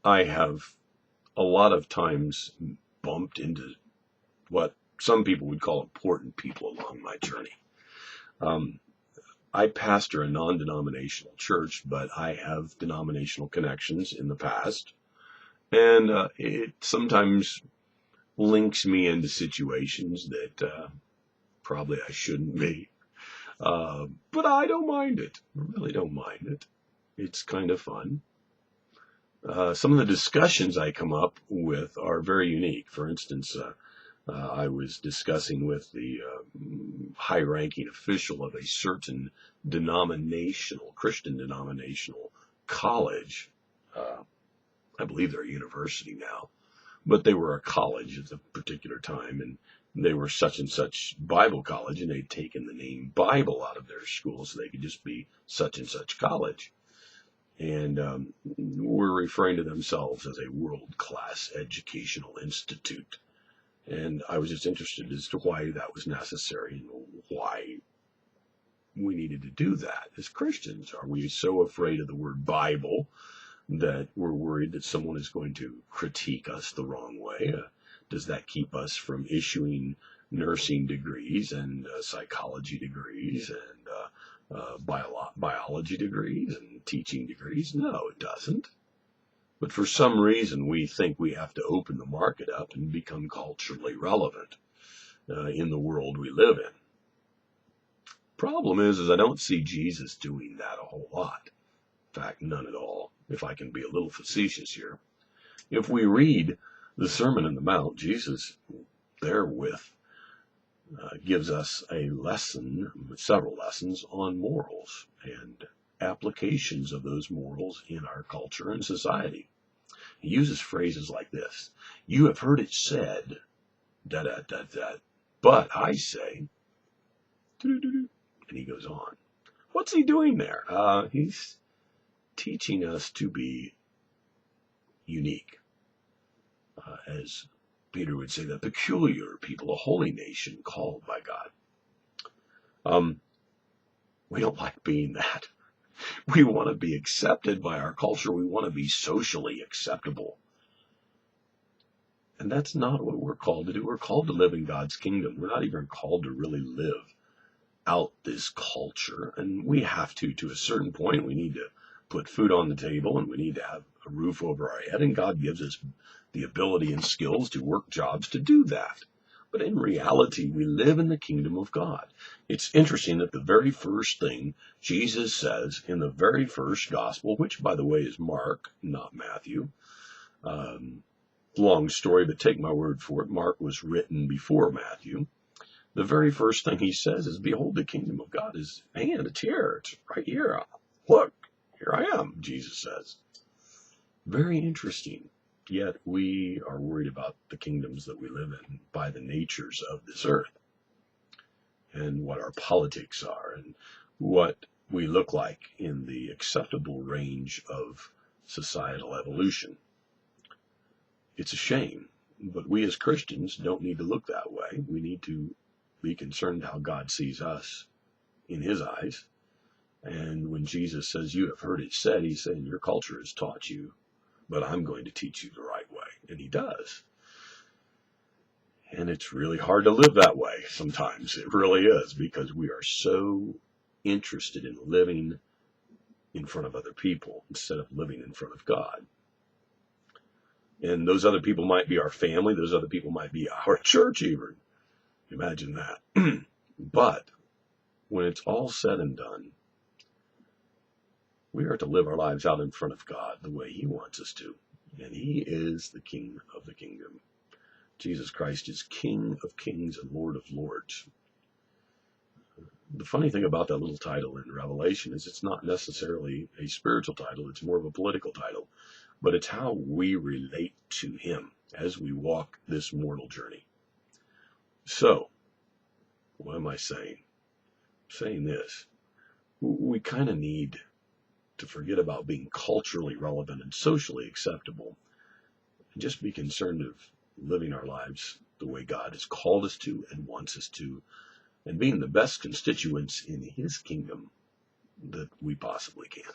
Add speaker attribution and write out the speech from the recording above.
Speaker 1: I have a lot of times bumped into what some people would call important people along my journey. I pastor a non-denominational church, but I have denominational connections in the past, and it sometimes links me into situations that probably I shouldn't be. But I don't mind it. I really don't mind it. It's kind of fun. Some of the discussions I come up with are very unique. For instance, I was discussing with the high-ranking official of a certain Christian denominational college. I believe they're a university now, but they were a college at the particular time, and they were such and such Bible college, and they'd taken the name Bible out of their school so they could just be such and such college. And were referring to themselves as a world-class educational institute. And I was just interested as to why that was necessary and why we needed to do that as Christians. Are we so afraid of the word Bible that we're worried that someone is going to critique us the wrong way? Does that keep us from issuing nursing degrees and psychology degrees and biology degrees and teaching degrees? No, it doesn't. But for some reason, we think we have to open the market up and become culturally relevant in the world we live in. Problem is I don't see Jesus doing that a whole lot. In fact, none at all, if I can be a little facetious here. If we read the Sermon on the Mount, Jesus therewith gives us a lesson, several lessons on morals and applications of those morals in our culture and society. He uses phrases like this: "You have heard it said, da da da da, but I say," and he goes on. What's he doing there? He's teaching us to be unique, as Peter would say, the peculiar people, a holy nation called by God. We don't like being that. We want to be accepted by our culture. We want to be socially acceptable. And that's not what we're called to do. We're called to live in God's kingdom. We're not even called to really live out this culture. And we have to a certain point. We need to put food on the table, and we need to have a roof over our head. And God gives us the ability and skills to work jobs to do that. But in reality, we live in the kingdom of God. It's interesting that the very first thing Jesus says in the very first gospel, which, by the way, is Mark, not Matthew. Long story, but take my word for it. Mark was written before Matthew. The very first thing he says is, "Behold, the kingdom of God is at hand. It's here. It's right here. Look, here I am," Jesus says. Very interesting. Yet we are worried about the kingdoms that we live in by the natures of this earth and what our politics are and what we look like in the acceptable range of societal evolution. It's a shame, but we as Christians don't need to look that way. We need to be concerned how God sees us in his eyes. And when Jesus says, "You have heard it said," he's saying your culture has taught you, but I'm going to teach you the right way. And he does. And it's really hard to live that way sometimes. It really is, because we are so interested in living in front of other people instead of living in front of God. And those other people might be our family. Those other people might be our church even. Imagine that. But when it's all said and done, we are to live our lives out in front of God the way he wants us to. And he is the King of the kingdom. Jesus Christ is King of kings and Lord of lords. The funny thing about that little title in Revelation is it's not necessarily a spiritual title. It's more of a political title. But it's how we relate to him as we walk this mortal journey. So, what am I saying? I'm saying this. We kind of need to forget about being culturally relevant and socially acceptable, and just be concerned of living our lives the way God has called us to and wants us to, and being the best constituents in his kingdom that we possibly can.